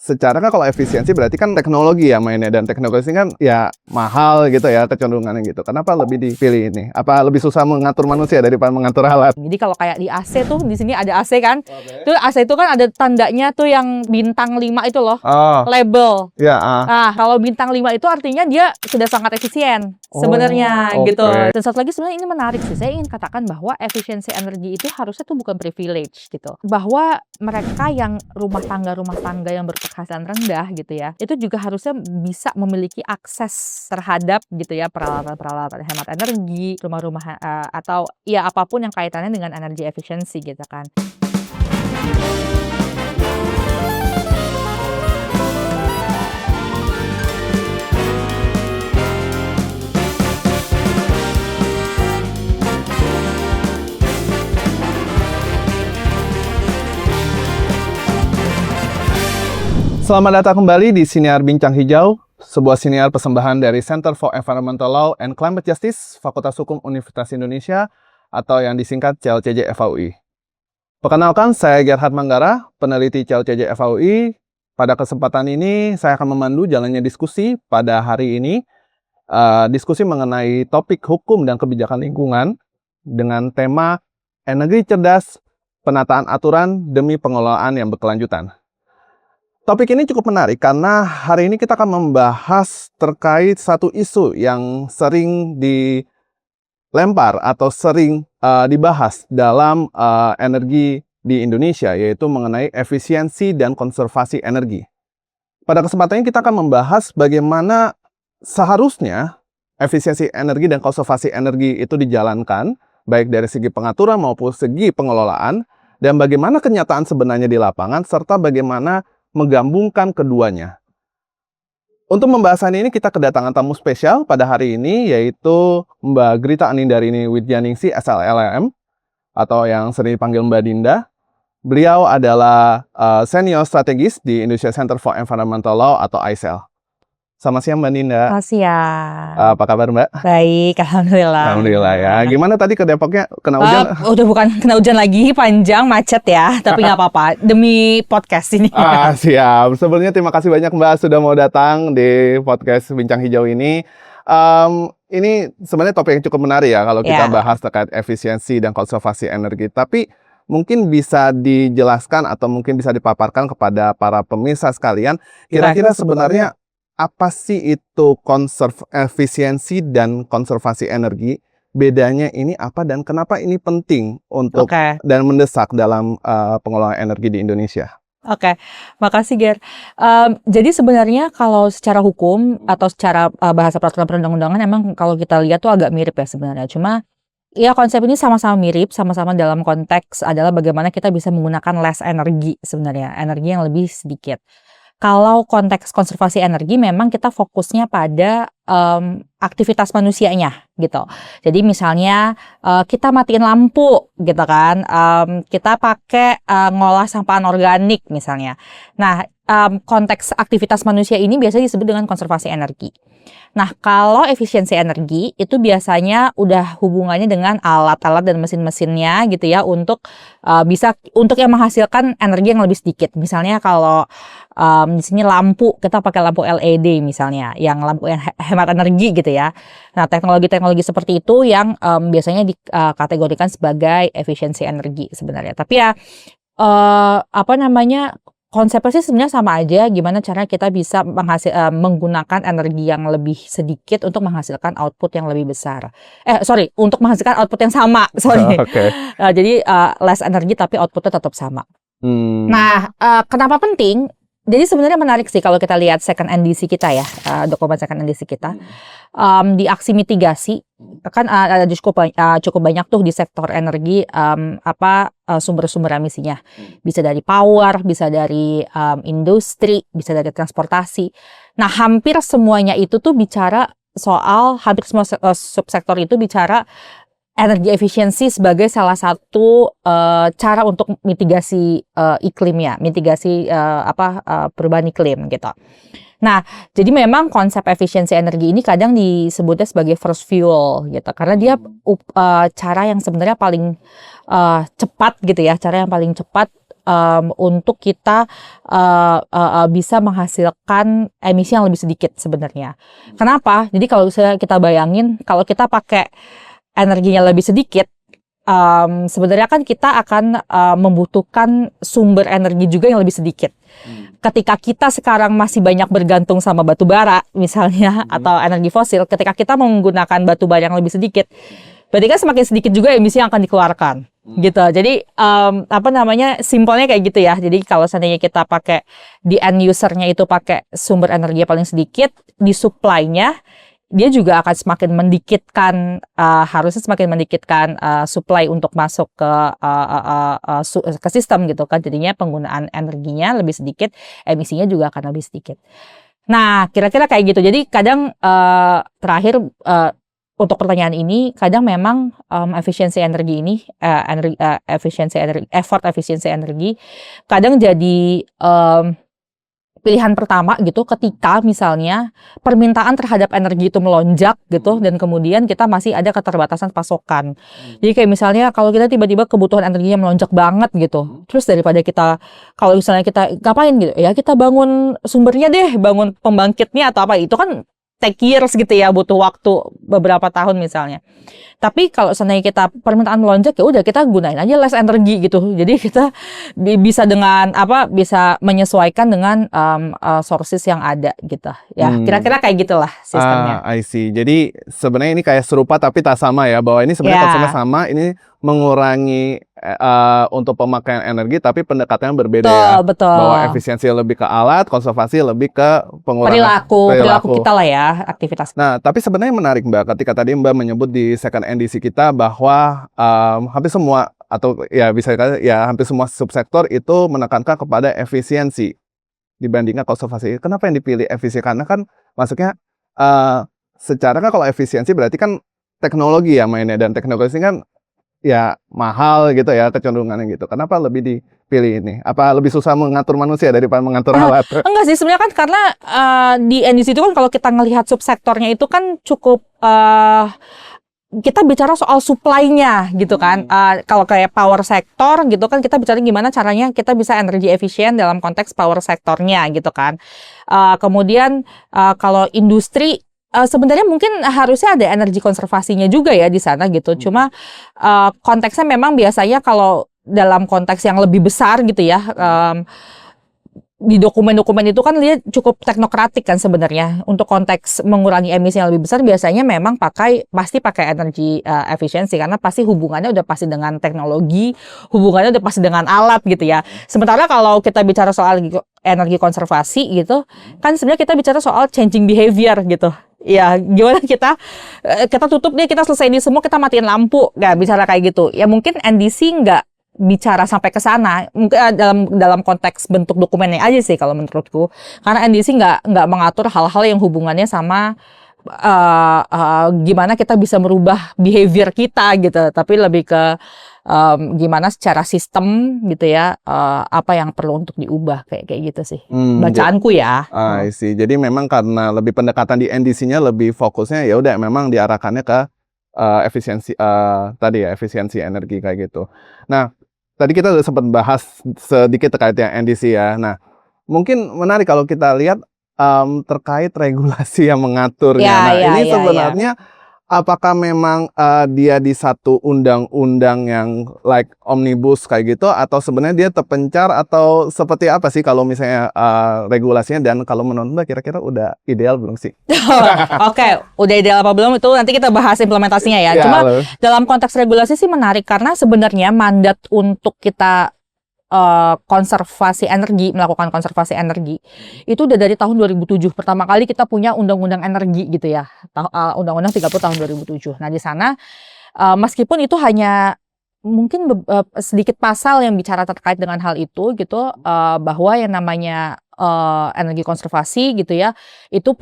secara kan kalau efisiensi berarti kan teknologi ya mainnya, dan teknologi ini kan ya mahal gitu ya kecenderungannya gitu. Kenapa lebih dipilih ini? Apa lebih susah mengatur manusia daripada mengatur alat? Jadi kalau kayak di AC tuh, di sini ada AC kan. Tuh AC itu kan ada tandanya tuh yang bintang 5 itu loh. Oh, Label. ya. Nah, kalau bintang 5 itu artinya dia sudah sangat efisien sebenarnya gitu. Dan satu lagi sebenarnya ini menarik sih. Saya ingin katakan bahwa efisiensi energi itu harusnya tuh bukan privilege gitu. Bahwa mereka yang rumah tangga yang berpenghasilan rendah gitu ya, itu juga harusnya bisa memiliki akses terhadap gitu ya peralatan-peralatan hemat energi, rumah-rumah atau ya apapun yang kaitannya dengan energi efisiensi gitu kan. Selamat datang kembali di Siniar Bincang Hijau, sebuah siniar persembahan dari Center for Environmental Law and Climate Justice, Fakultas Hukum Universitas Indonesia, atau yang disingkat CLCJ FHUI. Perkenalkan, saya Gerhard Manggara, peneliti CLCJ FHUI. Pada kesempatan ini, saya akan memandu jalannya diskusi pada hari ini, diskusi mengenai topik hukum dan kebijakan lingkungan dengan tema energi cerdas, penataan aturan demi pengelolaan yang berkelanjutan. Topik ini cukup menarik karena hari ini kita akan membahas terkait satu isu yang sering dilempar atau sering dibahas dalam energi di Indonesia, yaitu mengenai efisiensi dan konservasi energi. Pada kesempatan ini kita akan membahas bagaimana seharusnya efisiensi energi dan konservasi energi itu dijalankan, baik dari segi pengaturan maupun segi pengelolaan, dan bagaimana kenyataan sebenarnya di lapangan, serta bagaimana menggabungkan keduanya. Untuk pembahasan ini kita kedatangan tamu spesial pada hari ini, yaitu Mbak Grita Anindarini Widjaningsih SLLM, atau yang sering dipanggil Mbak Dinda. Beliau adalah senior strategis di Indonesia Center for Environmental Law atau ICEL. Selamat siang Mbak Dinda. Selamat siang. Apa kabar Mbak? Baik, alhamdulillah. Alhamdulillah ya. Gimana tadi ke Depoknya kena hujan? Udah bukan kena hujan lagi, panjang, macet ya. Tapi nggak apa-apa, demi podcast ini. Siap. Sebelumnya terima kasih banyak Mbak sudah mau datang di podcast Bincang Hijau ini. Ini sebenarnya topik yang cukup menarik ya kalau kita bahas terkait efisiensi dan konservasi energi. Tapi mungkin bisa dijelaskan atau mungkin bisa dipaparkan kepada para pemirsa sekalian. Kira-kira sebenarnya apa sih itu efisiensi dan konservasi energi? Bedanya ini apa dan kenapa ini penting untuk dan mendesak dalam pengelolaan energi di Indonesia? Oke, makasih Ger. Jadi sebenarnya kalau secara hukum atau secara bahasa peraturan perundang-undangan emang kalau kita lihat tuh agak mirip ya sebenarnya. Cuma ya konsep ini sama-sama mirip, sama-sama dalam konteks adalah bagaimana kita bisa menggunakan less energi sebenarnya, energi yang lebih sedikit. Kalau konteks konservasi energi memang kita fokusnya pada aktivitas manusianya gitu. Jadi misalnya kita matiin lampu gitu kan, kita pakai ngolah sampah anorganik misalnya. Nah, konteks aktivitas manusia ini biasanya disebut dengan konservasi energi. Nah, kalau efisiensi energi itu biasanya udah hubungannya dengan alat-alat dan mesin-mesinnya gitu ya untuk untuk yang menghasilkan energi yang lebih sedikit. Misalnya kalau di sini lampu, kita pakai lampu LED misalnya, yang lampu yang hemat energi gitu ya. Nah, teknologi-teknologi seperti itu yang biasanya dikategorikan sebagai efisiensi energi sebenarnya. Tapi ya konsepnya sih sebenarnya sama aja, gimana caranya kita bisa menggunakan energi yang lebih sedikit untuk menghasilkan output yang lebih besar. Untuk menghasilkan output yang sama, jadi less energi tapi outputnya tetap sama. Nah, kenapa penting? Jadi sebenarnya menarik sih kalau kita lihat second NDC kita ya, dokumen second NDC kita. Di aksi mitigasi, kan ada cukup banyak tuh di sektor energi sumber-sumber emisinya. Bisa dari power, bisa dari industri, bisa dari transportasi. Nah, hampir semuanya itu tuh bicara soal, hampir semua subsektor itu bicara energi efisiensi sebagai salah satu cara untuk mitigasi iklim ya, mitigasi perubahan iklim gitu. Nah, jadi memang konsep efisiensi energi ini kadang disebutnya sebagai first fuel gitu, karena dia cara yang sebenarnya paling cepat gitu ya, cara yang paling cepat untuk kita bisa menghasilkan emisi yang lebih sedikit sebenarnya. Kenapa? Jadi kalau kita bayangin kalau kita pakai energinya lebih sedikit, sebenarnya kan kita akan membutuhkan sumber energi juga yang lebih sedikit. Ketika kita sekarang masih banyak bergantung sama batu bara misalnya atau energi fosil, ketika kita menggunakan batu bara yang lebih sedikit, berarti kan semakin sedikit juga emisi yang akan dikeluarkan. Gitu. Jadi simpelnya kayak gitu ya. Jadi kalau seandainya kita pakai di end usernya itu pakai sumber energi yang paling sedikit, di supply-nya dia juga akan semakin mendikitkan, harusnya semakin mendikitkan supply untuk masuk ke sistem gitu kan. Jadinya penggunaan energinya lebih sedikit, emisinya juga akan lebih sedikit. Nah, kira-kira kayak gitu. Jadi kadang terakhir untuk pertanyaan ini, kadang memang efisiensi energi ini, effort efisiensi energi, kadang jadi pilihan pertama gitu ketika misalnya permintaan terhadap energi itu melonjak gitu dan kemudian kita masih ada keterbatasan pasokan. Jadi kayak misalnya kalau kita tiba-tiba kebutuhan energinya melonjak banget gitu. Terus daripada kita kalau misalnya kita ngapain gitu ya, kita bangun sumbernya deh, bangun pembangkitnya atau apa, itu kan take years gitu ya, butuh waktu beberapa tahun misalnya. Tapi kalau seandainya kita permintaan melonjak, ya udah kita gunain aja less energi gitu. Jadi kita bisa bisa menyesuaikan dengan sources yang ada gitu. Ya, kira-kira kayak gitulah sistemnya. I see. Jadi sebenarnya ini kayak serupa tapi tak sama ya, bahwa ini sebenarnya konsepnya sama, ini mengurangi untuk pemakaian energi tapi pendekatannya berbeda ya. Betul. Bahwa efisiensi lebih ke alat, konservasi lebih ke pengurangan perilaku kita lah ya, aktivitas. Nah, tapi sebenarnya menarik Mbak, ketika tadi Mbak menyebut di second NDC kita bahwa hampir semua atau ya bisa dikatakan ya hampir semua subsektor itu menekankan kepada efisiensi dibandingkan konservasi. Kenapa yang dipilih efisiensi? Karena kan masuknya secara kan kalau efisiensi berarti kan teknologi ya mainnya, dan teknologi ini kan ya mahal gitu ya kecenderungannya gitu. Kenapa lebih dipilih ini? Apa lebih susah mengatur manusia daripada mengatur alat? Enggak sih, sebenarnya kan karena di NDC itu kan kalau kita ngelihat subsektornya itu kan cukup kita bicara soal supply-nya gitu kan. Kalau kayak power sector gitu kan kita bicara gimana caranya kita bisa energi efisien dalam konteks power sektornya gitu kan. Kemudian kalau industri sebenarnya mungkin harusnya ada energi konservasinya juga ya di sana gitu. Cuma konteksnya memang biasanya kalau dalam konteks yang lebih besar gitu ya, di dokumen-dokumen itu kan dia cukup teknokratik kan sebenarnya. Untuk konteks mengurangi emisi yang lebih besar biasanya memang pasti pakai energi efisiensi, karena pasti hubungannya udah pasti dengan teknologi, hubungannya udah pasti dengan alat gitu ya. Sementara kalau kita bicara soal energi konservasi gitu, kan sebenarnya kita bicara soal changing behavior gitu. Ya, gimana kita tutup nih, kita selesai ini semua, kita matiin lampu, nggak bicara kayak gitu. Ya mungkin NDC nggak bicara sampai ke sana, mungkin dalam konteks bentuk dokumennya aja sih kalau menurutku. Karena NDC nggak mengatur hal-hal yang hubungannya sama gimana kita bisa merubah behavior kita gitu, tapi lebih ke gimana secara sistem gitu ya, apa yang perlu untuk diubah kayak gitu sih bacaanku ya. I see. Jadi memang karena lebih pendekatan di NDC-nya lebih fokusnya ya udah memang diarahkannya ke efisiensi tadi ya, efisiensi energi kayak gitu. Nah, tadi kita udah sempat bahas sedikit terkait yang NDC ya. Nah, mungkin menarik kalau kita lihat terkait regulasi yang mengaturnya. Ini sebenarnya apakah memang dia di satu undang-undang yang like omnibus kayak gitu, atau sebenarnya dia terpencar, atau seperti apa sih kalau misalnya regulasinya, dan kalau menurut Mbak kira-kira udah ideal belum sih? Oke, udah ideal apa belum itu nanti kita bahas implementasinya ya. Cuma dalam konteks regulasi sih menarik karena sebenarnya mandat untuk kita melakukan konservasi energi itu udah dari tahun 2007. Pertama kali kita punya undang-undang energi gitu ya, undang-undang 30 tahun 2007. Nah di sana meskipun itu hanya mungkin sedikit pasal yang bicara terkait dengan hal itu gitu, bahwa yang namanya energi konservasi gitu ya, itu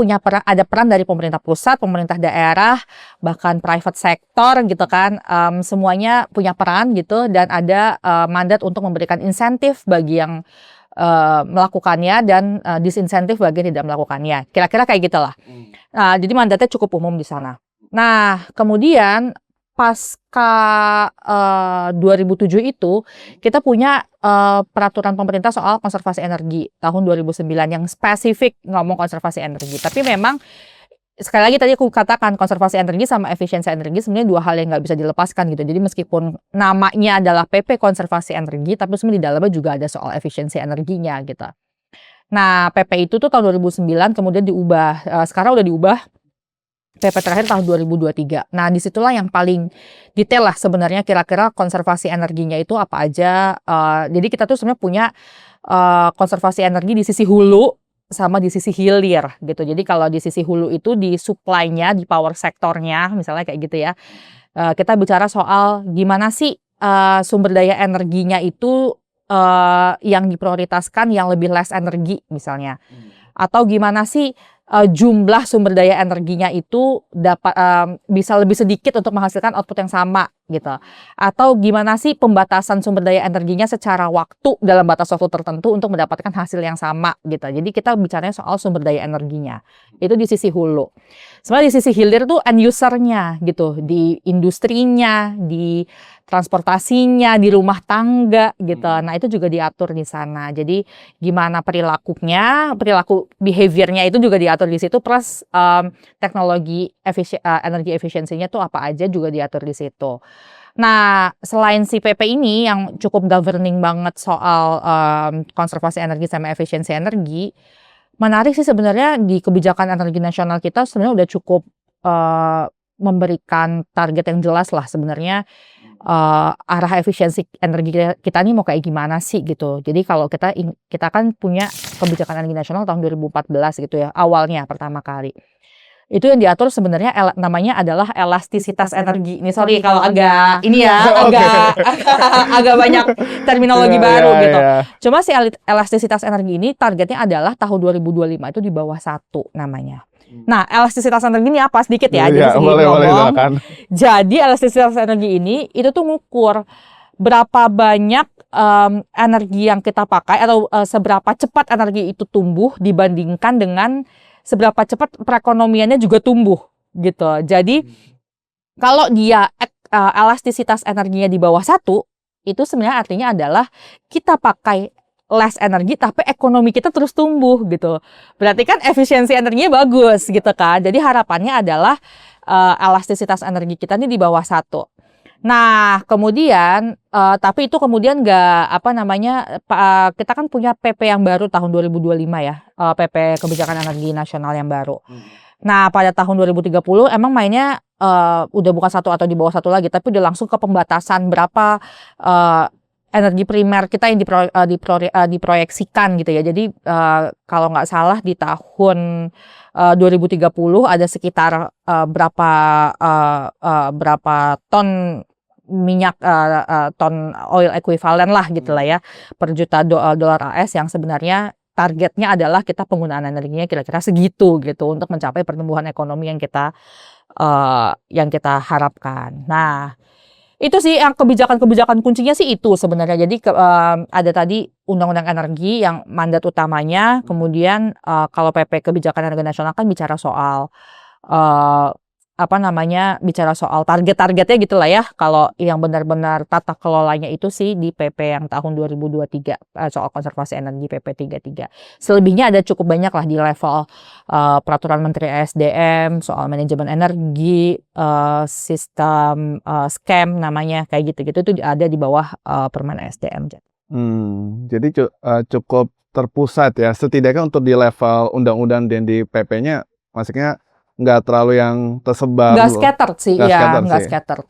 ada peran dari pemerintah pusat, pemerintah daerah, bahkan private sector gitu kan, semuanya punya peran gitu, dan ada mandat untuk memberikan insentif bagi yang melakukannya dan disinsentif bagi yang tidak melakukannya. Kira-kira kayak gitulah. Jadi mandatnya cukup umum di sana. Nah, kemudian pasca 2007 itu kita punya peraturan pemerintah soal konservasi energi tahun 2009 yang spesifik ngomong konservasi energi. Tapi memang sekali lagi tadi aku katakan konservasi energi sama efisiensi energi sebenarnya dua hal yang nggak bisa dilepaskan gitu. Jadi meskipun namanya adalah PP konservasi energi, tapi sebenarnya di dalamnya juga ada soal efisiensi energinya gitu. Nah, PP itu tuh tahun 2009 kemudian diubah, sekarang udah diubah PP terakhir tahun 2023. Nah, disitulah yang paling detail lah sebenarnya kira-kira konservasi energinya itu apa aja. Jadi kita tuh sebenarnya punya konservasi energi di sisi hulu sama di sisi hilir gitu. Jadi kalau di sisi hulu itu di supply-nya, di power sektornya, misalnya kayak gitu ya. Kita bicara soal gimana sih sumber daya energinya itu yang diprioritaskan yang lebih less energi misalnya. Atau gimana sih jumlah sumber daya energinya itu dapat bisa lebih sedikit untuk menghasilkan output yang sama gitu. Atau gimana sih pembatasan sumber daya energinya secara waktu dalam batas waktu tertentu untuk mendapatkan hasil yang sama gitu. Jadi kita bicaranya soal sumber daya energinya. Itu di sisi hulu. Sebenarnya di sisi hilir tuh end user-nya gitu, di industrinya, di transportasinya, di rumah tangga gitu. Nah, itu juga diatur di sana. Jadi gimana perilaku behavior-nya itu juga diatur di situ, plus teknologi energi efisiensinya tuh apa aja juga diatur di situ. Nah, selain si PP ini yang cukup governing banget soal konservasi energi sama efisiensi energi, menarik sih sebenarnya di kebijakan energi nasional kita sebenarnya udah cukup memberikan target yang jelas lah sebenarnya arah efisiensi energi kita ini mau kayak gimana sih gitu. Jadi kalau kita kan punya kebijakan energi nasional tahun 2014 gitu ya, awalnya pertama kali. Itu yang diatur sebenarnya namanya adalah elastisitas energi. Ini sorry kalau agak ini ya, agak banyak terminologi baru gitu. Cuma si elastisitas energi ini targetnya adalah tahun 2025 itu di bawah 1 namanya. Nah, elastisitas energi ini apa? Sedikit ya, jadi sedikit ngomong. Jadi elastisitas energi ini itu tuh ngukur berapa banyak energi yang kita pakai atau seberapa cepat energi itu tumbuh dibandingkan dengan seberapa cepat perekonomiannya juga tumbuh gitu. Jadi kalau dia elastisitas energinya di bawah 1, itu sebenarnya artinya adalah kita pakai less energi tapi ekonomi kita terus tumbuh gitu. Berarti kan efisiensi energinya bagus gitu kan. Jadi harapannya adalah elastisitas energi kita ini di bawah 1. Nah, kemudian tapi itu kemudian kita kan punya PP yang baru tahun 2025 ya, PP Kebijakan Energi Nasional yang baru. Nah, pada tahun 2030 emang mainnya udah bukan 1 atau di bawah 1 lagi, tapi udah langsung ke pembatasan berapa energi primer kita yang diproyeksikan gitu ya. Jadi kalau nggak salah di tahun 2030 ada sekitar berapa ton minyak ton oil equivalent lah gitu lah ya per juta dolar AS yang sebenarnya targetnya adalah kita penggunaan energinya kira-kira segitu gitu untuk mencapai pertumbuhan ekonomi yang kita harapkan. Nah, itu sih yang kebijakan kuncinya sih itu sebenarnya. Jadi ada tadi Undang-Undang Energi yang mandat utamanya, kemudian kalau PP Kebijakan Energi Nasional kan bicara soal bicara soal target-targetnya gitu lah ya. Kalau yang benar-benar tata kelolanya itu sih di PP yang tahun 2023 soal konservasi energi PP 33. Selebihnya ada cukup banyak lah di level peraturan Menteri SDM soal manajemen energi, sistem scam namanya kayak gitu-gitu itu ada di bawah Permen SDM. Jadi cukup terpusat ya, setidaknya untuk di level undang-undang dan di PP-nya, maksudnya nggak terlalu yang tersebar. Nggak scattered sih, ya nggak scattered.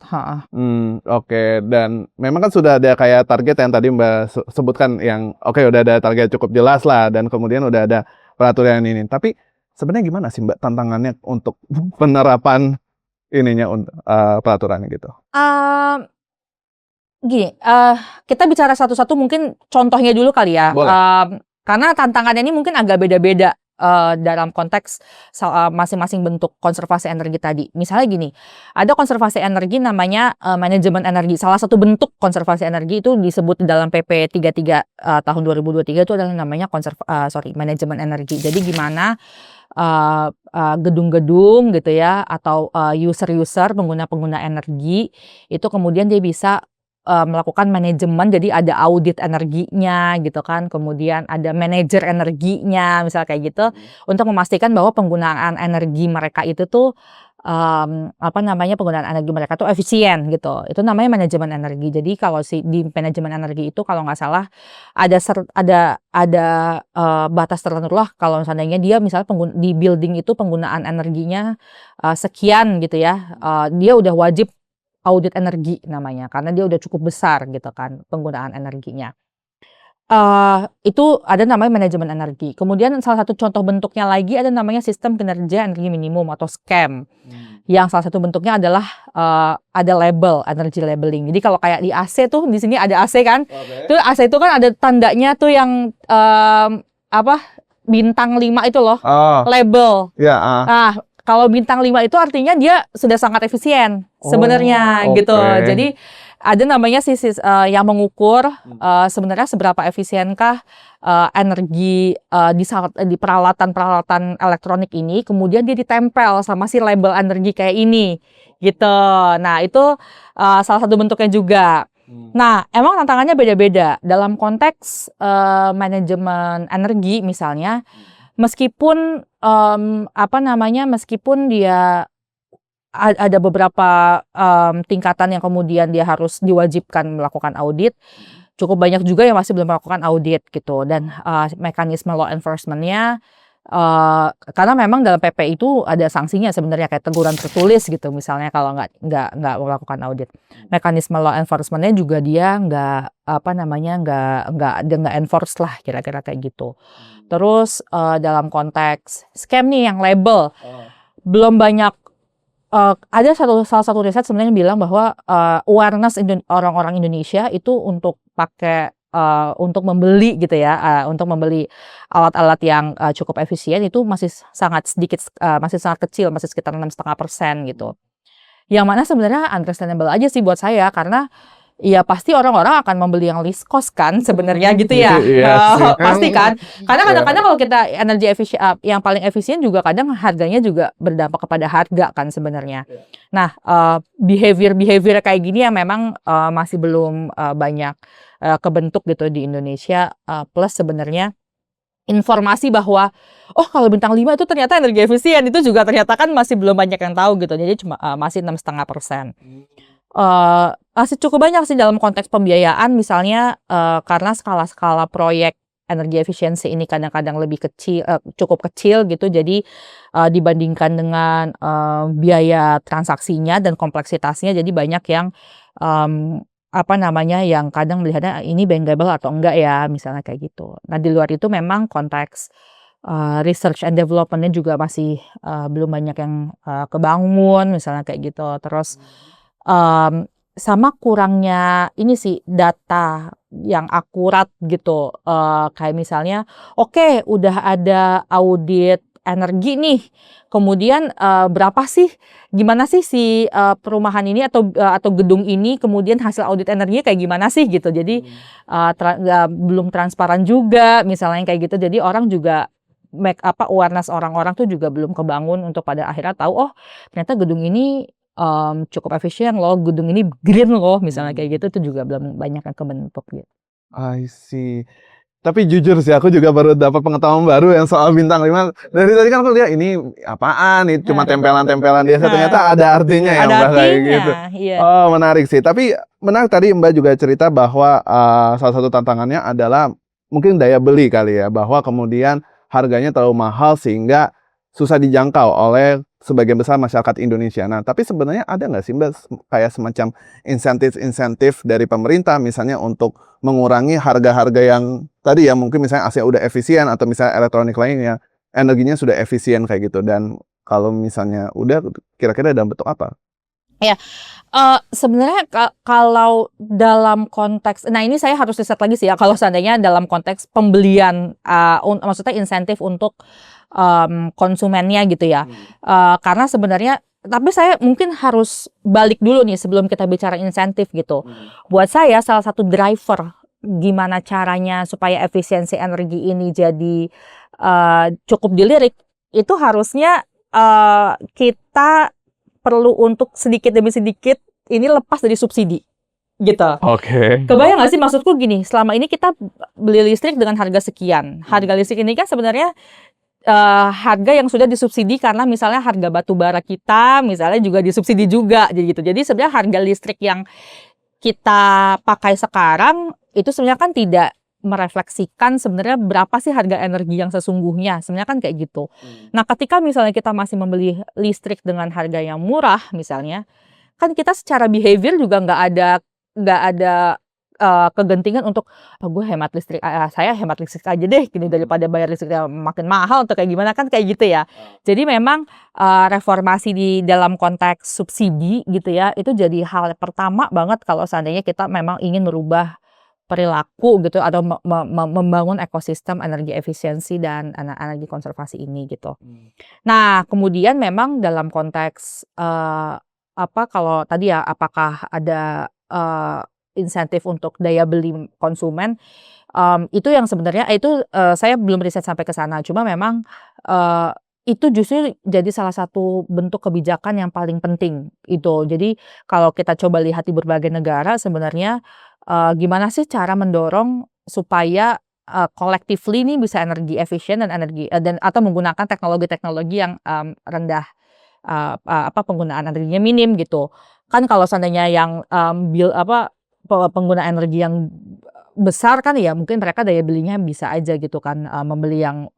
Oke. Dan memang kan sudah ada kayak target yang tadi Mbak sebutkan yang udah ada target cukup jelas lah, dan kemudian udah ada peraturan ini. Tapi sebenarnya gimana sih Mbak tantangannya untuk penerapan peraturannya gitu? Gini, kita bicara satu-satu mungkin contohnya dulu kali ya. Karena tantangannya ini mungkin agak beda-beda dalam konteks masing-masing bentuk konservasi energi tadi. Misalnya gini, ada konservasi energi namanya manajemen energi. Salah satu bentuk konservasi energi itu disebut dalam PP 33 tahun 2023 itu adalah namanya manajemen energi. Jadi gimana gedung-gedung gitu ya, atau user-user, pengguna-pengguna energi, itu kemudian dia bisa melakukan manajemen, jadi ada audit energinya gitu kan, kemudian ada manajer energinya, misal kayak gitu, untuk memastikan bahwa penggunaan energi mereka itu tuh penggunaan energi mereka tuh efisien gitu. Itu namanya manajemen energi. Jadi kalau di manajemen energi itu kalau nggak salah ada batas tertentu lah, kalau seandainya dia misalnya di building itu penggunaan energinya sekian gitu ya, dia udah wajib audit energi namanya, karena dia udah cukup besar gitu kan penggunaan energinya. Itu ada namanya manajemen energi. Kemudian salah satu contoh bentuknya lagi ada namanya sistem kinerja energi minimum atau SKEM. Yang salah satu bentuknya adalah ada label, energy labeling. Jadi kalau kayak di AC tuh, di sini ada AC kan. Itu AC itu kan ada tandanya tuh yang bintang 5 itu loh, label. Ya. Nah, kalau bintang 5 itu artinya dia sudah sangat efisien sebenarnya gitu. Jadi ada namanya yang mengukur sebenarnya seberapa efisienkah energi di peralatan-peralatan elektronik ini, kemudian dia ditempel sama si label energi kayak ini gitu. Nah, itu salah satu bentuknya juga. Nah, emang tantangannya beda-beda dalam konteks manajemen energi misalnya. Meskipun meskipun dia ada beberapa tingkatan yang kemudian dia harus diwajibkan melakukan audit, cukup banyak juga yang masih belum melakukan audit gitu. Dan mekanisme law enforcement-nya karena memang dalam PP itu ada sanksinya sebenarnya, kayak teguran tertulis gitu misalnya kalau nggak melakukan audit. Mekanisme law enforcement-nya juga dia nggak enforce lah, kira-kira kayak gitu. Terus dalam konteks scam nih yang label, belum banyak. Ada salah satu riset sebenarnya yang bilang bahwa awareness orang-orang Indonesia itu untuk membeli gitu ya, untuk membeli alat-alat yang cukup efisien itu masih sangat sedikit, masih sangat kecil, masih sekitar 6,5% gitu. Yang mana sebenarnya understandable aja sih buat saya, karena ya pasti orang-orang akan membeli yang least cost kan sebenarnya gitu ya. Pasti kan. Karena kadang-kadang kalau kita energi efisien, yang paling efisien juga kadang harganya juga berdampak kepada harga kan sebenarnya. Nah, behavior kayak gini yang memang masih belum banyak kebentuk gitu di Indonesia. Plus sebenarnya informasi bahwa kalau bintang 5 itu ternyata energi efisien, itu juga ternyata kan masih belum banyak yang tahu gitu. Jadi cuma masih 6,5%. Masih cukup banyak sih dalam konteks pembiayaan misalnya, karena skala-skala proyek energi efisiensi ini kadang-kadang lebih kecil, cukup kecil gitu. Jadi dibandingkan dengan biaya transaksinya dan kompleksitasnya, jadi banyak yang yang kadang melihatnya ini bankable atau enggak ya, misalnya kayak gitu. Nah, di luar itu memang konteks research and development-nya juga masih belum banyak yang kebangun misalnya kayak gitu. Terus sama kurangnya ini sih data yang akurat gitu, kayak misalnya udah ada audit energi nih, kemudian gimana sih si perumahan ini atau gedung ini kemudian hasil audit energinya kayak gimana sih gitu. Jadi belum transparan juga misalnya kayak gitu. Jadi orang juga awareness orang-orang tuh juga belum kebangun untuk pada akhirnya tahu ternyata gedung ini cukup efisien loh, gedung ini green loh, misalnya kayak gitu. Itu juga belum banyak yang kebentuk gitu. I see. Tapi jujur sih, aku juga baru dapat pengetahuan baru yang soal bintang 5. Dari tadi kan aku lihat ini apaan, ini cuma tempelan-tempelan biasa, ternyata ada artinya ya Mbak kayak gitu. Iya. Menarik sih. Tapi menarik tadi Mbak juga cerita bahwa salah satu tantangannya adalah mungkin daya beli kali ya, bahwa kemudian harganya terlalu mahal sehingga susah dijangkau oleh sebagian besar masyarakat Indonesia. Nah, tapi sebenarnya ada nggak sih Mbak kayak semacam insentif dari pemerintah misalnya untuk mengurangi harga-harga yang tadi ya, mungkin misalnya AC udah efisien atau misalnya elektronik lainnya energinya sudah efisien kayak gitu, dan kalau misalnya udah, kira-kira dalam bentuk apa? Ya, sebenarnya kalau dalam konteks, nah ini saya harus riset lagi sih ya, kalau seandainya dalam konteks pembelian, maksudnya insentif untuk konsumennya gitu ya. Karena sebenarnya, tapi saya mungkin harus balik dulu nih sebelum kita bicara insentif gitu. Buat saya salah satu driver gimana caranya supaya efisiensi energi ini jadi cukup dilirik, itu harusnya kita perlu untuk sedikit demi sedikit ini lepas dari subsidi gitu. Oke. Kebayang nggak sih maksudku gini, selama ini kita beli listrik dengan harga sekian. Harga listrik ini kan sebenarnya harga yang sudah disubsidi karena misalnya harga batu bara kita misalnya juga disubsidi juga jadi gitu. Jadi sebenarnya harga listrik yang kita pakai sekarang itu sebenarnya kan tidak merefleksikan sebenarnya berapa sih harga energi yang sesungguhnya. Sebenarnya kan kayak gitu. Nah, ketika misalnya kita masih membeli listrik dengan harga yang murah misalnya, kan kita secara behavior juga nggak ada kegentingan untuk gue hemat listrik, saya hemat listrik aja deh gini daripada bayar listrik yang makin mahal atau kayak gimana kan kayak gitu ya. Jadi memang reformasi di dalam konteks subsidi gitu ya itu jadi hal pertama banget kalau seandainya kita memang ingin merubah perilaku gitu atau membangun ekosistem energi efisiensi dan energi konservasi ini gitu. Nah, kemudian memang dalam konteks kalau tadi ya apakah ada insentif untuk daya beli konsumen, itu yang sebenarnya saya belum riset sampai ke sana. Cuma memang itu justru jadi salah satu bentuk kebijakan yang paling penting itu. Jadi kalau kita coba lihat di berbagai negara sebenarnya gimana sih cara mendorong supaya collectively nih bisa energi efisien dan atau menggunakan teknologi-teknologi yang rendah penggunaan energinya minim gitu. Kan kalau seandainya yang pengguna energi yang besar kan ya mungkin mereka daya belinya bisa aja gitu kan membeli yang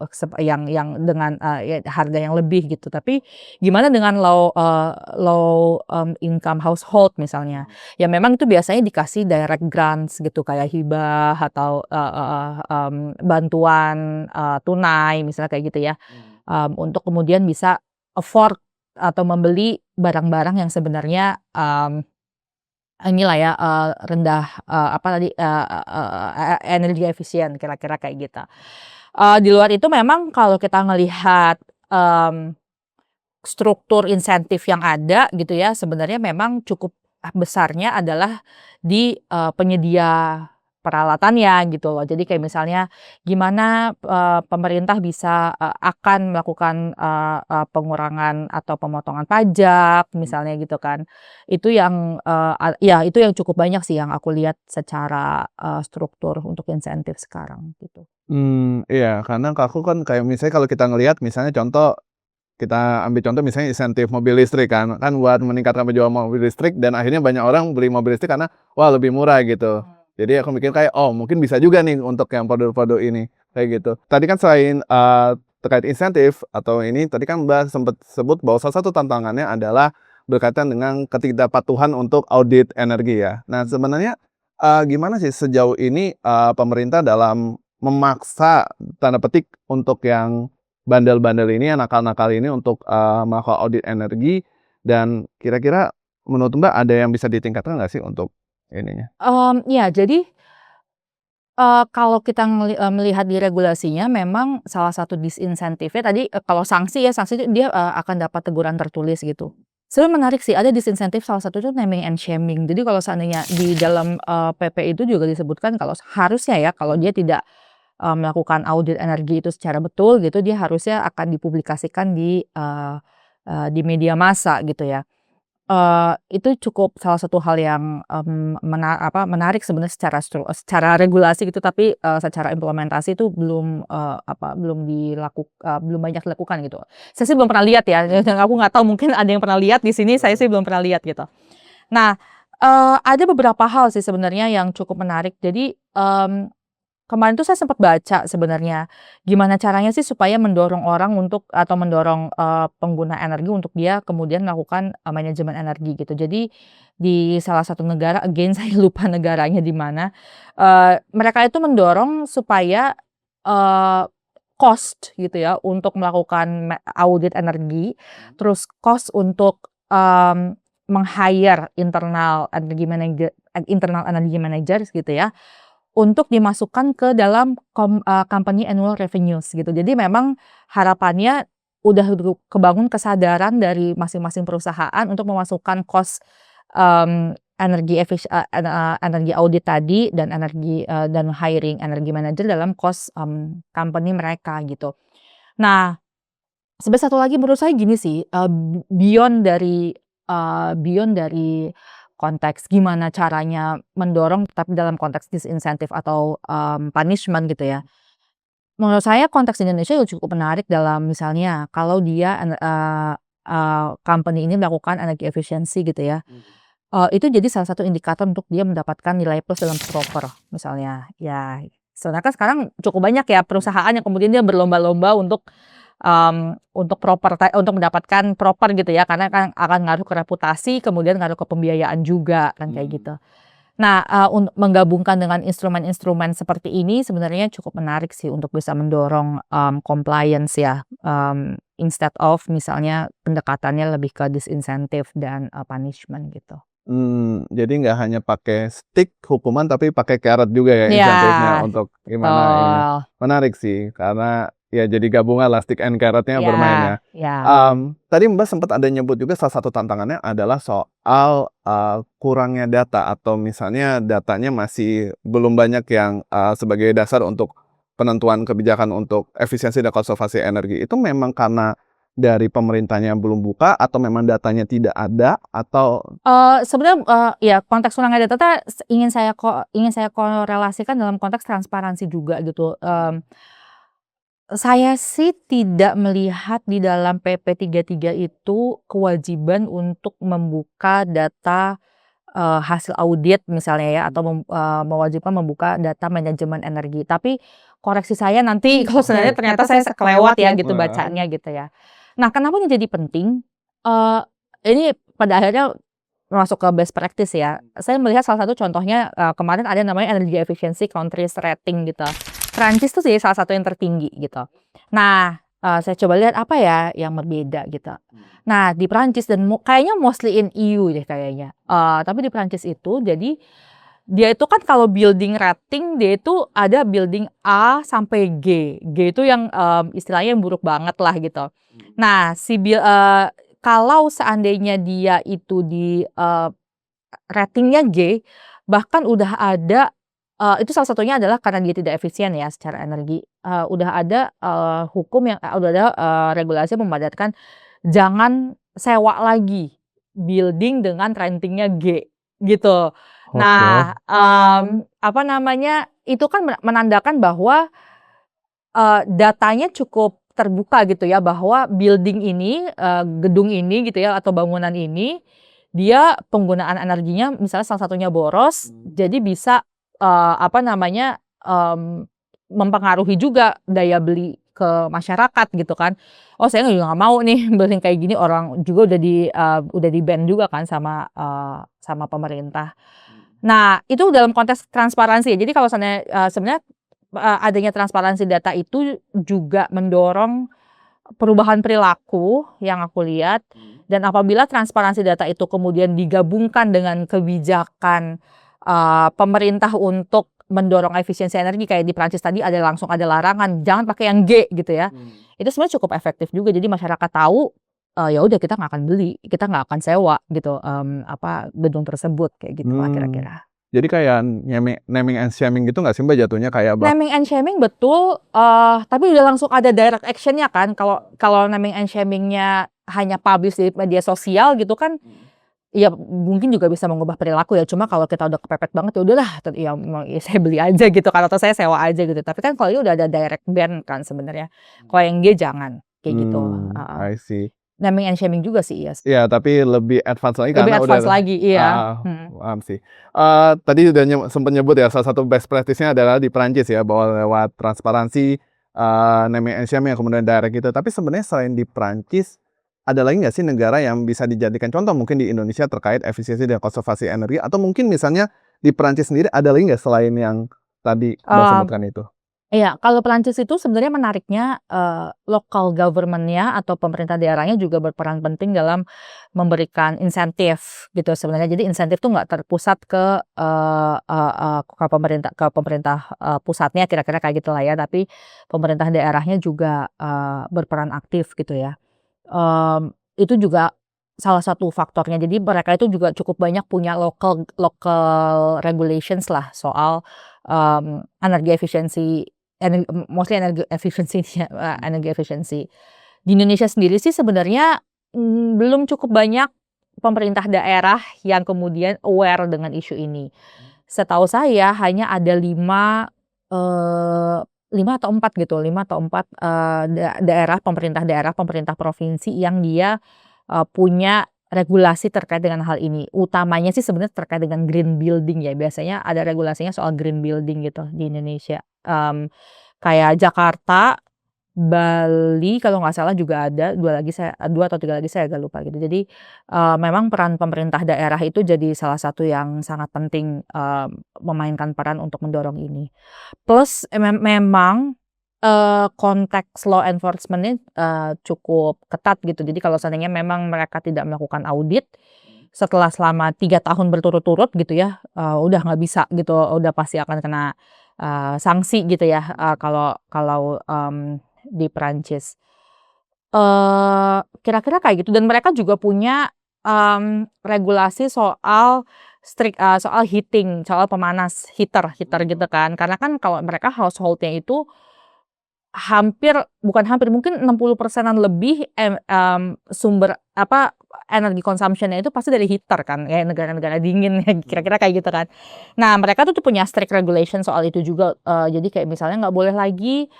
dengan harga yang lebih gitu. Tapi gimana dengan low income household misalnya? Ya memang itu biasanya dikasih direct grants gitu kayak hibah atau bantuan tunai misalnya kayak gitu ya. Untuk kemudian bisa afford atau membeli barang-barang yang sebenarnya inilah ya rendah energi efisien kira-kira kayak gitu. Di luar itu memang kalau kita ngelihat struktur insentif yang ada gitu ya sebenarnya memang cukup besarnya adalah di penyedia peralatannya gitu loh. Jadi kayak misalnya gimana pemerintah bisa akan melakukan pengurangan atau pemotongan pajak misalnya gitu kan. Itu yang ya itu yang cukup banyak sih yang aku lihat secara struktur untuk insentif sekarang gitu. Iya, karena aku kan kayak misalnya kalau kita ngelihat misalnya kita ambil contoh misalnya insentif mobil listrik kan buat meningkatkan penjualan mobil listrik dan akhirnya banyak orang beli mobil listrik karena wah lebih murah gitu. Jadi aku mikir kayak mungkin bisa juga nih untuk yang produk-produk ini kayak gitu. Tadi kan selain terkait insentif atau ini tadi kan Mbak sempat sebut bahwa salah satu tantangannya adalah berkaitan dengan ketidakpatuhan untuk audit energi ya. Nah, sebenarnya gimana sih sejauh ini pemerintah dalam memaksa tanda petik untuk yang bandel-bandel ini, yang nakal-nakal ini untuk melakukan audit energi dan kira-kira menurut Mbak ada yang bisa ditingkatkan nggak sih untuk ininya? Ya jadi kalau kita melihat di regulasinya memang salah satu disinsentifnya tadi kalau sanksi itu dia akan dapat teguran tertulis gitu. Sebenarnya menarik sih ada disinsentif salah satu itu naming and shaming. Jadi kalau seandainya di dalam PP itu juga disebutkan kalau harusnya ya kalau dia tidak melakukan audit energi itu secara betul gitu dia harusnya akan dipublikasikan di media massa gitu ya. Itu cukup salah satu hal yang menarik sebenarnya secara regulasi gitu tapi secara implementasi itu belum banyak dilakukan gitu. Saya sih belum pernah lihat ya dan aku nggak tahu mungkin ada yang pernah lihat di sini saya sih belum pernah lihat gitu. Nah, ada beberapa hal sih sebenarnya yang cukup menarik jadi, kemarin tuh saya sempat baca sebenarnya, gimana caranya sih supaya mendorong orang untuk atau mendorong, pengguna energi untuk dia kemudian melakukan, manajemen energi gitu. Jadi di salah satu negara, again saya lupa negaranya di mana, mereka itu mendorong supaya, eee, cost gitu ya untuk melakukan audit energi, terus cost untuk, meng-hire internal energy managers gitu ya. Untuk dimasukkan ke dalam company annual revenues gitu. Jadi memang harapannya udah kebangun kesadaran dari masing-masing perusahaan untuk memasukkan cost, energi audit tadi dan dan hiring energy manager dalam cost, company mereka gitu. Nah Sebenarnya satu lagi menurut saya gini sih, beyond dari konteks gimana caranya mendorong tapi dalam konteks disinsentif atau, punishment gitu ya. Menurut saya konteks Indonesia juga cukup menarik dalam misalnya kalau dia company ini melakukan energi efisiensi gitu ya, itu jadi salah satu indikator untuk dia mendapatkan nilai plus dalam proper misalnya. Ya, sebenarnya kan sekarang cukup banyak ya perusahaan yang kemudian dia berlomba-lomba untuk untuk mendapatkan proper gitu ya, karena kan akan ngaruh ke reputasi, kemudian ngaruh ke pembiayaan juga kan kayak gitu. Nah, menggabungkan dengan instrumen-instrumen seperti ini sebenarnya cukup menarik sih untuk bisa mendorong, compliance ya, instead of misalnya pendekatannya lebih ke disinsentif dan, punishment gitu. Jadi nggak hanya pakai stick hukuman, tapi pakai carrot juga ya Iya, insentifnya untuk gimana ininya. betul. Menarik sih, karena ya jadi gabungan lah stick and carrot-nya Iya, bermain ya. iya. Tadi Mbak sempat ada nyebut juga salah satu tantangannya adalah soal, kurangnya data atau misalnya datanya masih belum banyak yang, sebagai dasar untuk penentuan kebijakan untuk efisiensi dan konservasi energi. Itu memang karena dari pemerintahnya belum buka atau memang datanya tidak ada atau Sebenarnya, ya konteks kurangnya data ingin saya korelasikan dalam konteks transparansi juga gitu, saya sih tidak melihat di dalam PP 33 itu kewajiban untuk membuka data, hasil audit misalnya ya atau mewajibkan membuka data manajemen energi. Tapi koreksi saya nanti kalau sebenarnya ternyata saya kelewat ya gitu Wah. bacanya gitu ya. Nah, kenapa ini jadi penting? Eee, ini pada akhirnya masuk ke best practice ya. Saya melihat salah satu contohnya, kemarin ada namanya Energy Efficiency Countries Rating gitu. Prancis tuh jadi salah satu yang tertinggi gitu. Nah, saya coba lihat apa ya yang berbeda gitu. Nah, di Prancis dan kayaknya mostly in EU deh kayaknya. Tapi di Prancis itu jadi dia itu kan kalau building rating dia itu ada building A sampai G. G itu yang, istilahnya yang buruk banget lah gitu. Nah, kalau seandainya dia itu di, ratingnya G, bahkan udah ada, itu salah satunya adalah karena dia tidak efisien ya secara energi, udah ada, hukum yang udah ada, regulasi yang memadatkan jangan sewa lagi building dengan ratingnya G, gitu. Oke. Nah, apa namanya, itu kan menandakan bahwa datanya cukup terbuka gitu ya bahwa building ini, gedung ini gitu ya atau bangunan ini, dia penggunaan energinya misalnya salah satunya boros, jadi bisa, apa namanya, mempengaruhi juga daya beli ke masyarakat gitu kan. Oh saya juga nggak mau nih building kayak gini, orang juga udah di-ban juga kan sama pemerintah. Nah itu dalam konteks transparansi ya, jadi kalau sebenarnya adanya transparansi data itu juga mendorong perubahan perilaku yang aku lihat, dan apabila transparansi data itu kemudian digabungkan dengan kebijakan, pemerintah untuk mendorong efisiensi energi kayak di Prancis tadi langsung ada larangan, jangan pakai yang G gitu ya. Itu sebenarnya cukup efektif juga, jadi masyarakat tahu, ya udah kita nggak akan beli, kita nggak akan sewa gitu, gedung tersebut kayak gitulah Mmm. kira-kira. Jadi kayak naming and shaming gitu nggak sih Mbak jatuhnya kayak Naming and shaming betul, tapi udah langsung ada direct action-nya kan. Kalau kalau naming and shaming-nya hanya publish di media sosial gitu kan, ya mungkin juga bisa mengubah perilaku ya. Cuma kalau kita udah kepepet banget ya udahlah, ya mau ya saya beli aja gitu kan atau saya sewa aja gitu. Tapi kan kalau ini udah ada direct ban kan sebenarnya. Kalau yang G jangan, kayak gitu, heeh. I see. Naming and shaming juga sih, yes. Iya, tapi lebih advance lagi Lebih karena udah advance lagi, iya, heeh, mhm. paham sih. Tadi udah sempet nyebut ya salah satu best practice-nya adalah di Perancis ya, bahwa lewat transparansi, naming and shaming kemudian direct gitu. Tapi sebenarnya selain di Perancis, ada lagi nggak sih negara yang bisa dijadikan contoh mungkin di Indonesia terkait efisiensi dan konservasi energi? Atau mungkin misalnya di Perancis sendiri ada lagi nggak selain yang tadi Mbak Mmm. sebutkan itu? Iya, kalau Perancis itu sebenarnya menariknya, local government-nya atau pemerintah daerahnya juga berperan penting dalam memberikan insentif gitu sebenarnya. Jadi insentif tuh nggak terpusat ke, ke pemerintah, pusatnya kira-kira kayak gitulah ya, tapi pemerintah daerahnya juga, berperan aktif gitu ya. Itu juga salah satu faktornya. Jadi mereka itu juga cukup banyak punya local local regulations lah soal, energi efisiensi, mostly energi efisiensi ya, energi efisiensi. Di Indonesia sendiri sih sebenarnya belum cukup banyak pemerintah daerah yang kemudian aware dengan isu ini. Setahu saya hanya ada 5 atau 4 gitu, 5 atau 4 daerah, pemerintah provinsi yang dia punya regulasi terkait dengan hal ini. Utamanya sih sebenarnya terkait dengan green building ya, biasanya ada regulasinya soal green building gitu di Indonesia. Kayak Jakarta, Bali kalau nggak salah juga ada, 2 atau 3 lagi saya agak lupa gitu. Jadi, memang peran pemerintah daerah itu jadi salah satu yang sangat penting, memainkan peran untuk mendorong ini. Plus memang, konteks law enforcement-nya, cukup ketat gitu. Jadi kalau seandainya memang mereka tidak melakukan audit, selama 3 tahun berturut-turut gitu ya, udah nggak bisa gitu, udah pasti akan kena, sanksi gitu ya, kalau di Perancis. Kira-kira kayak gitu dan mereka juga punya, regulasi soal heating, soal pemanas, heater gitu kan. Karena kan kalau mereka household-nya itu bukan hampir, mungkin 60%-an lebih, sumber energi consumption-nya itu pasti dari heater kan, kayak negara-negara dingin ya, kira-kira kayak gitu kan. Nah, mereka tuh punya strict regulation soal itu juga, jadi kayak misalnya nggak boleh lagi,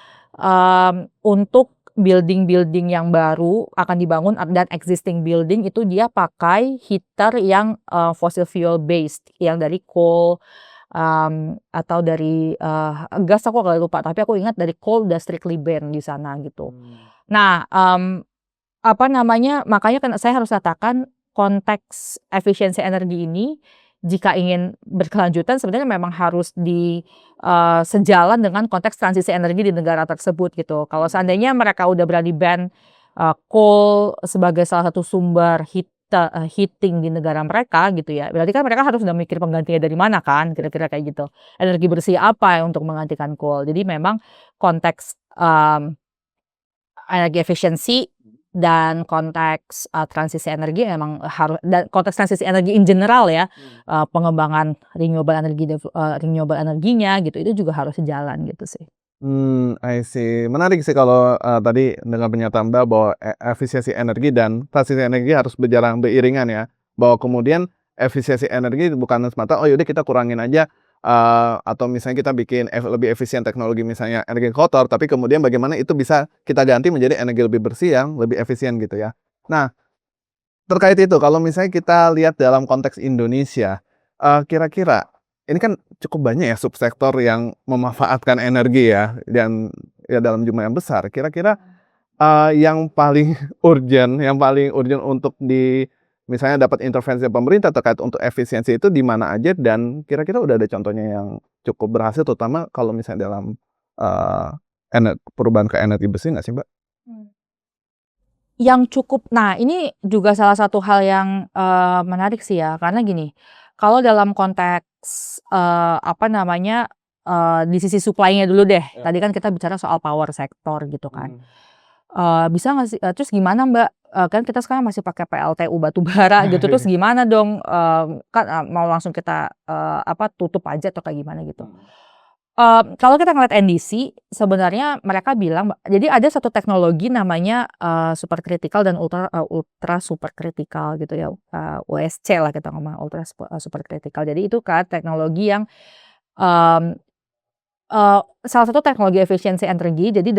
untuk building-building yang baru akan dibangun dan existing building itu dia pakai heater yang, fossil fuel based, yang dari coal, atau dari, gas aku agak lupa, tapi aku ingat dari coal udah strictly ban di sana gitu. Nah, makanya kan saya harus katakan konteks efisiensi energi ini jika ingin berkelanjutan sebenarnya memang harus sejalan dengan konteks transisi energi di negara tersebut gitu. Kalau seandainya mereka udah berani ban, coal sebagai salah satu sumber heating di negara mereka gitu ya, berarti kan mereka harus udah mikir penggantinya dari mana kan, kira-kira kayak gitu. Energi bersih apa yang untuk menggantikan coal. Jadi memang konteks, energi efisiensi dan konteks, transisi energi memang dan konteks transisi energi in general ya, pengembangan renewable energinya gitu, itu juga harus sejalan gitu sih. I see. Menarik sih kalau, tadi dengan pernyataan Mbak bahwa efisiensi energi dan transisi energi harus berjalan beriringan ya. Bahwa kemudian efisiensi energi bukan semata, "Oh yaudah kita kurangin aja," atau misalnya kita bikin lebih efisien teknologi misalnya energi kotor, tapi kemudian bagaimana itu bisa kita ganti menjadi energi lebih bersih yang lebih efisien gitu ya. Nah, terkait itu kalau misalnya kita lihat dalam konteks Indonesia, kira-kira ini kan cukup banyak ya subsektor yang memanfaatkan energi ya, dan ya dalam jumlah yang besar. Kira-kira, yang paling urgent untuk misalnya dapat intervensi pemerintah terkait untuk efisiensi itu di mana aja dan kira-kira udah ada contohnya yang cukup berhasil terutama kalau misalnya dalam, eee, perubahan ke energi bersih nggak sih, Mbak? Nah ini juga salah satu hal yang, menarik sih ya, karena gini, kalau dalam konteks, di sisi supply-nya dulu deh, tadi kan kita bicara soal power sector gitu kan. Bisa nggak sih terus gimana Mbak, kan kita sekarang masih pakai PLTU batu bara gitu, terus gimana dong, kan, mau langsung kita, tutup aja atau kayak gimana gitu. Kalau kita ngeliat NDC, sebenarnya mereka bilang jadi ada satu teknologi namanya, supercritical dan ultra supercritical gitu ya, USC lah kita ngomong, supercritical. Jadi itu kan teknologi yang, mmm, salah satu teknologi efisiensi energi, jadi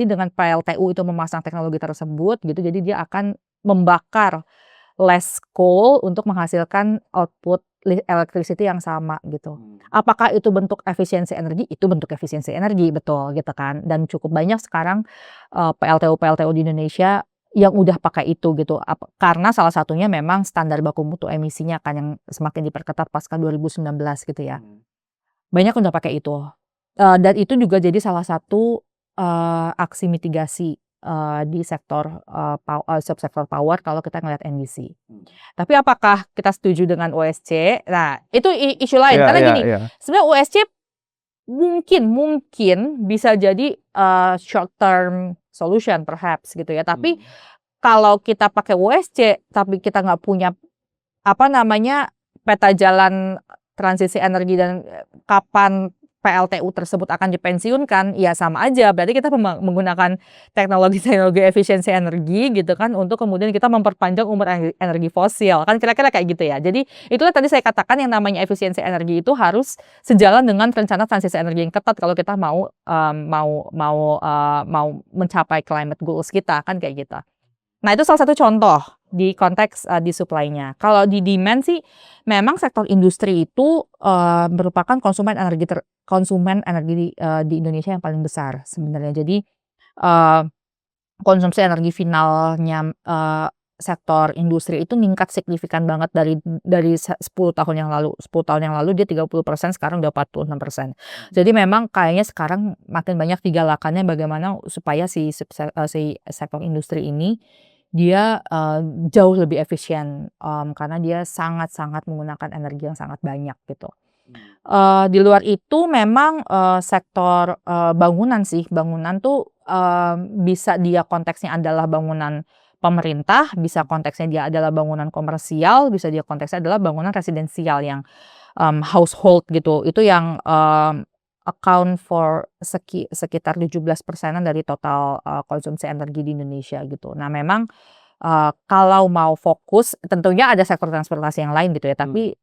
dengan PLTU itu memasang teknologi tersebut gitu, jadi dia akan membakar less coal untuk menghasilkan output electricity yang sama gitu. Apakah itu bentuk efisiensi energi? Itu bentuk efisiensi energi, betul gitu kan. Dan cukup banyak sekarang, PLTU di Indonesia yang udah pakai itu gitu. Karena salah satunya memang standar baku mutu emisinya kan yang semakin diperketat pasca 2019 gitu ya. Banyak udah pakai itu. Dan itu juga jadi salah satu, aksi mitigasi, di sektor, subsektor power kalau kita ngelihat NDC. Tapi apakah kita setuju dengan USC? Nah, itu isu lain. Iya Karena iya gini, iya. sebenarnya USC mungkin bisa jadi, short term solution perhaps gitu ya. Tapi kalau kita pakai USC, tapi kita nggak punya, peta jalan transisi energi dan kapan PLTU tersebut akan dipensiunkan, ya sama aja berarti kita menggunakan teknologi efisiensi energi gitu kan untuk kemudian kita memperpanjang umur energi fosil, kan kira-kira kayak gitu ya. Jadi itulah tadi saya katakan yang namanya efisiensi energi itu harus sejalan dengan rencana transisi energi yang ketat kalau kita mau mencapai climate goals kita, kan kayak gitu. Nah, itu salah satu contoh di konteks di supply-nya. Kalau di demand sih memang sektor industri itu merupakan konsumen energi di Indonesia yang paling besar sebenarnya. Jadi konsumsi energi finalnya sektor industri itu meningkat signifikan banget dari 10 tahun yang lalu. 10 tahun yang lalu dia 30%, sekarang udah 46%. Jadi memang kayaknya sekarang makin banyak digalakannya bagaimana supaya si sektor industri ini dia jauh lebih efisien, karena dia sangat-sangat menggunakan energi yang sangat banyak gitu. Di luar itu memang sektor bangunan sih, bangunan tuh bisa dia konteksnya adalah bangunan pemerintah, bisa konteksnya dia adalah bangunan komersial, bisa dia konteksnya adalah bangunan residensial yang household gitu. Itu yang account for sekitar 17%-an dari total konsumsi energi di Indonesia gitu. Nah memang kalau mau fokus tentunya ada sektor transportasi yang lain gitu ya, tapi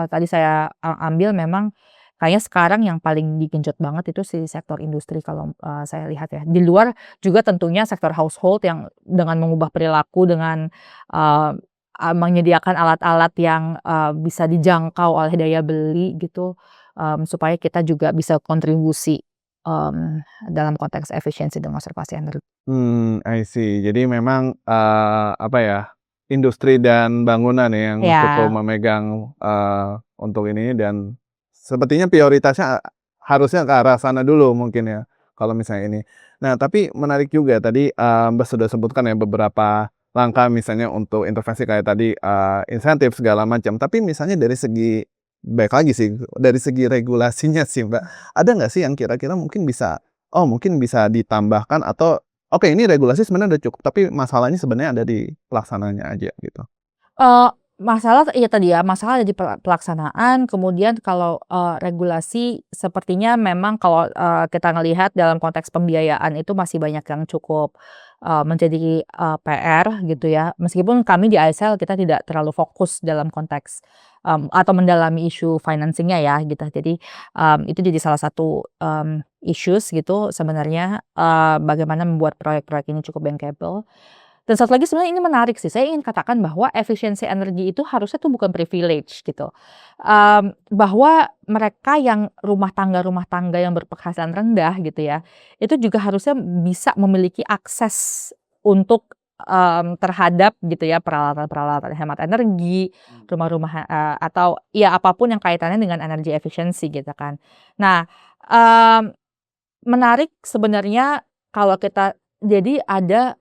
tadi saya ambil memang kayaknya sekarang yang paling digenjot banget itu si sektor industri kalau saya lihat ya. Di luar juga tentunya sektor household yang dengan mengubah perilaku dengan menyediakan alat-alat yang bisa dijangkau oleh daya beli gitu, supaya kita juga bisa kontribusi dalam konteks efisiensi dan konservasi energi. I see. Jadi memang, apa ya, industri dan bangunan ya yang cukup Ya. memegang, untuk ini dan sepertinya prioritasnya harusnya ke arah sana dulu mungkin ya, kalau misalnya ini. Nah, tapi menarik juga tadi, Mbak sudah sebutkan ya beberapa langkah misalnya untuk intervensi kayak tadi, insentif segala macam. Tapi misalnya dari segi baik lagi sih, dari segi regulasinya sih, Mbak, ada nggak sih yang kira-kira mungkin bisa ditambahkan atau oke, ini regulasi sebenarnya udah cukup, tapi masalahnya sebenarnya ada di pelaksananya aja gitu. Masalah iya tadi ya, masalah ada di pelaksanaan, kemudian kalau regulasi sepertinya memang kalau kita ngelihat dalam konteks pembiayaan itu masih banyak yang cukup menjadi PR gitu ya. Meskipun kami di ASL kita tidak terlalu fokus dalam konteks atau mendalami isu financing-nya ya gitu. Jadi itu jadi salah satu issues gitu sebenarnya, bagaimana membuat proyek-proyek ini cukup bankable. Dan satu lagi sebenarnya ini menarik sih, saya ingin katakan bahwa efisiensi energi itu harusnya tuh bukan privilege gitu. Bahwa mereka yang rumah tangga yang berpenghasilan rendah gitu ya, itu juga harusnya bisa memiliki akses untuk terhadap gitu ya peralatan-peralatan hemat energi, rumah-rumah atau ya apapun yang kaitannya dengan energi efisiensi gitu kan. Nah, mmm menarik sebenarnya kalau kita jadi ada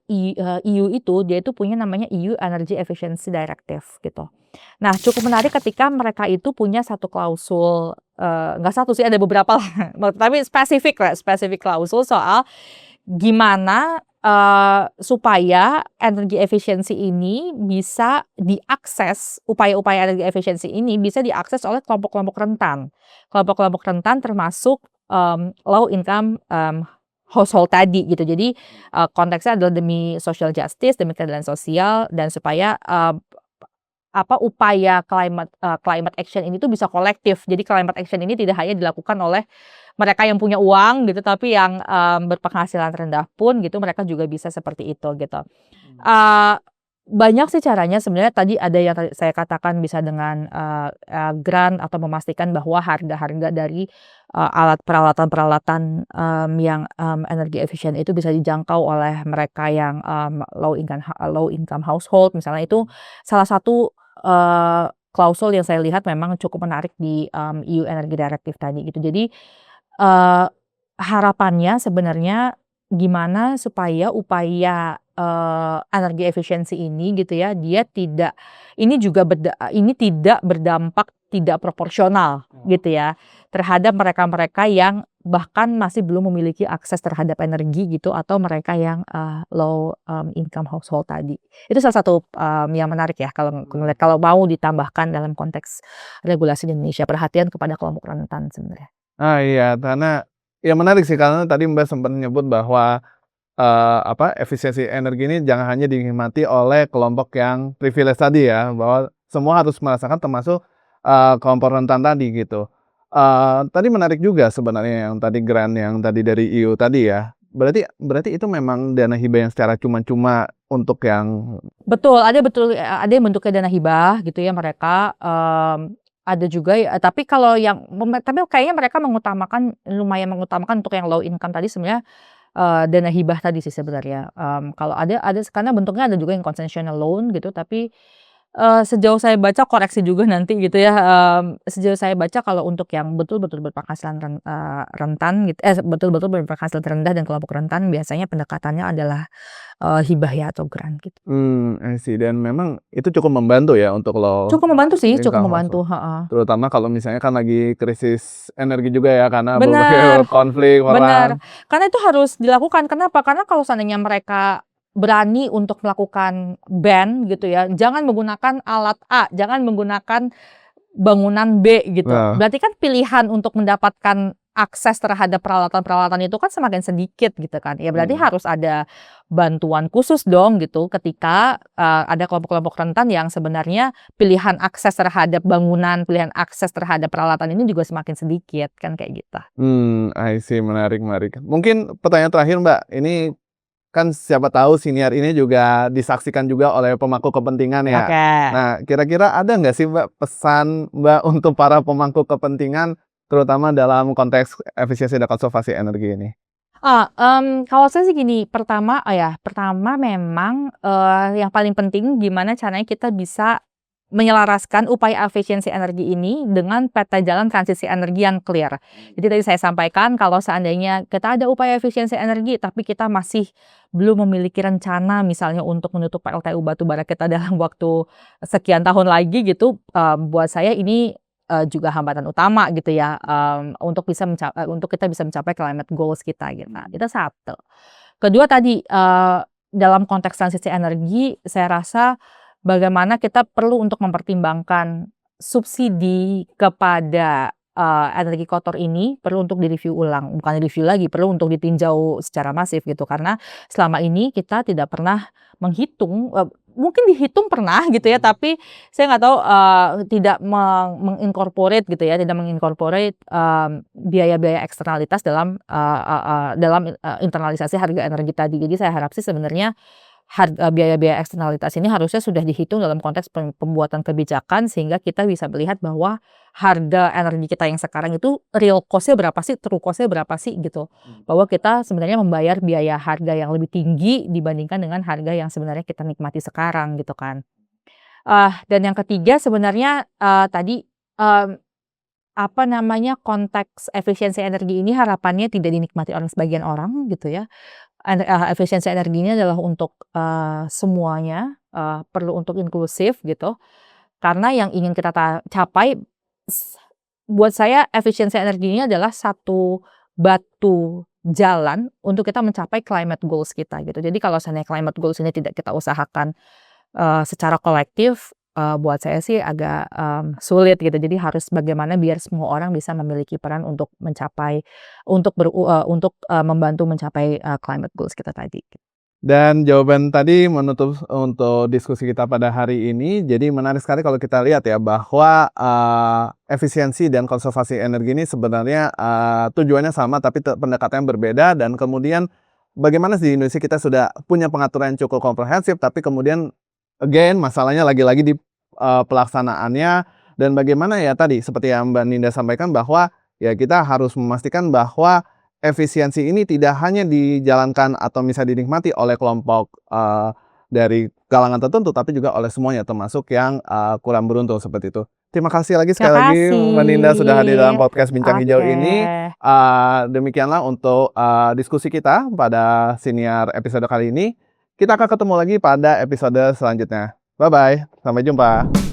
EU itu, dia itu punya namanya EU Energy Efficiency Directive gitu. Nah, cukup menarik ketika mereka itu punya satu klausul, nggak satu sih ada beberapa lah, tapi spesifik klausul soal gimana, supaya energi efisiensi ini bisa diakses, upaya-upaya energi efisiensi ini bisa diakses oleh kelompok-kelompok rentan. Kelompok-kelompok rentan termasuk low income household tadi gitu. Jadi konteksnya adalah demi social justice, demi keadilan sosial dan supaya upaya climate action ini tuh bisa kolektif. Jadi climate action ini tidak hanya dilakukan oleh mereka yang punya uang gitu, tapi yang berpenghasilan rendah pun gitu mereka juga bisa seperti itu gitu. Banyak sih caranya sebenarnya tadi ada yang saya katakan bisa dengan grant atau memastikan bahwa harga-harga dari peralatan-peralatan yang energi efisien itu bisa dijangkau oleh mereka yang low income household misalnya itu salah satu klausul yang saya lihat memang cukup menarik di EU Energy Directive tadi gitu. Jadi harapannya sebenarnya gimana supaya upaya energi efisiensi ini gitu ya, ini tidak berdampak tidak proporsional gitu ya, terhadap mereka-mereka yang bahkan masih belum memiliki akses terhadap energi gitu atau mereka yang low income household tadi. Itu salah satu yang menarik ya kalau mau ditambahkan dalam konteks regulasi di Indonesia, perhatian kepada kelompok rentan sebenarnya. Iya, karena ya menarik sih karena tadi Mbak sempat menyebut bahwa, efisiensi energi ini jangan hanya dinikmati oleh kelompok yang privilege tadi ya, bahwa semua harus merasakan termasuk, kelompok rentan tadi gitu. Tadi menarik juga sebenarnya yang tadi grant yang tadi dari EU tadi ya. Berarti berarti itu memang dana hibah yang secara cuma-cuma untuk yang Betul, ada yang bentuknya dana hibah gitu ya mereka, ada juga ya tapi kalau yang tapi kayaknya mereka lumayan mengutamakan untuk yang low income tadi sebenarnya, dana hibah tadi sih sebenarnya, kalau ada karena bentuknya ada juga yang concessional loan gitu tapi, sejauh saya baca koreksi juga nanti gitu ya, sejauh saya baca kalau untuk yang betul-betul berpenghasilan rentan gitu betul-betul berpenghasilan rendah dan kelompok rentan biasanya pendekatannya adalah, hibah ya atau grant gitu. I see dan memang itu cukup membantu ya untuk low Cukup membantu sih, cukup income membantu, household. heeh. Terutama kalau misalnya kan lagi krisis energi juga ya karena berbagai Bener konflik, bener, perang. karena itu harus dilakukan, kenapa? Karena kalau seandainya mereka berani untuk melakukan ban gitu ya, jangan menggunakan alat A, jangan menggunakan bangunan B gitu. Nah, Berarti kan pilihan untuk mendapatkan akses terhadap peralatan-peralatan itu kan semakin sedikit gitu kan. Ya berarti mhm, harus ada bantuan khusus dong gitu ketika, ada kelompok-kelompok rentan yang sebenarnya pilihan akses terhadap bangunan, pilihan akses terhadap peralatan ini juga semakin sedikit, kan kayak gitu. I see menarik menarik. Mungkin pertanyaan terakhir Mbak, ini kan siapa tahu siniar ini juga disaksikan juga oleh pemangku kepentingan ya. Oke. Nah, kira-kira ada nggak sih Mbak pesan Mbak untuk para pemangku kepentingan, terutama dalam konteks efisiensi dan konservasi energi ini? Kalau saya sih gini, pertama memang, yang paling penting gimana caranya kita bisa menyelaraskan upaya efisiensi energi ini dengan peta jalan transisi energi yang clear. Jadi tadi saya sampaikan kalau seandainya kita ada upaya efisiensi energi, tapi kita masih belum memiliki rencana misalnya untuk menutup PLTU batubara kita dalam waktu sekian tahun lagi gitu, buat saya ini, juga hambatan utama gitu ya, untuk kita bisa mencapai climate goals kita gitu. Nah, itu satu. Kedua tadi, dalam konteks transisi energi saya rasa bagaimana kita perlu untuk mempertimbangkan subsidi kepada, energi kotor ini perlu untuk direview ulang, bukan review lagi, perlu untuk ditinjau secara masif gitu. Karena selama ini kita tidak pernah menghitung, mungkin dihitung pernah gitu ya, tapi saya nggak tahu, tidak mengincorporate gitu ya, tidak mengincorporate, biaya-biaya eksternalitas dalam internalisasi harga energi tadi. Jadi saya harap sih sebenarnya biaya-biaya eksternalitas ini harusnya sudah dihitung dalam konteks pembuatan kebijakan sehingga kita bisa melihat bahwa harga energi kita yang sekarang itu real cost-nya berapa sih, true cost-nya berapa sih gitu. Bahwa kita sebenarnya membayar biaya harga yang lebih tinggi dibandingkan dengan harga yang sebenarnya kita nikmati sekarang gitu kan. Dan yang ketiga sebenarnya, tadi, mmm, konteks efisiensi energi ini harapannya tidak dinikmati oleh sebagian orang gitu ya. Efisiensi energi ini adalah untuk, semuanya, perlu untuk inklusif gitu. Karena yang ingin kita capai s buat saya efisiensi energi ini adalah satu batu jalan untuk kita mencapai climate goals kita gitu. Jadi kalau seandainya climate goals ini tidak kita usahakan, secara kolektif, buat saya sih agak, sulit gitu. Jadi harus bagaimana biar semua orang bisa memiliki peran untuk mencapai membantu mencapai, climate goals kita tadi. Dan jawaban tadi menutup untuk diskusi kita pada hari ini. Jadi menarik sekali kalau kita lihat ya bahwa, efisiensi dan konservasi energi ini sebenarnya, tujuannya sama tapi pendekatannya berbeda dan kemudian bagaimana di Indonesia kita sudah punya pengaturan yang cukup komprehensif tapi kemudian again masalahnya lagi-lagi di, pelaksanaannya dan bagaimana ya tadi seperti yang Mbak Ninda sampaikan bahwa ya kita harus memastikan bahwa efisiensi ini tidak hanya dijalankan atau bisa dinikmati oleh kelompok, dari kalangan tertentu, tapi juga oleh semuanya termasuk yang, kurang beruntung seperti itu. Terima kasih lagi Terima sekali lagi Mbak Ninda sudah hadir dalam kasih. podcast Bincang Hijau Oke. ini. Demikianlah untuk, diskusi kita pada siniar episode kali ini. Kita akan ketemu lagi pada episode selanjutnya. Bye-bye, sampai jumpa.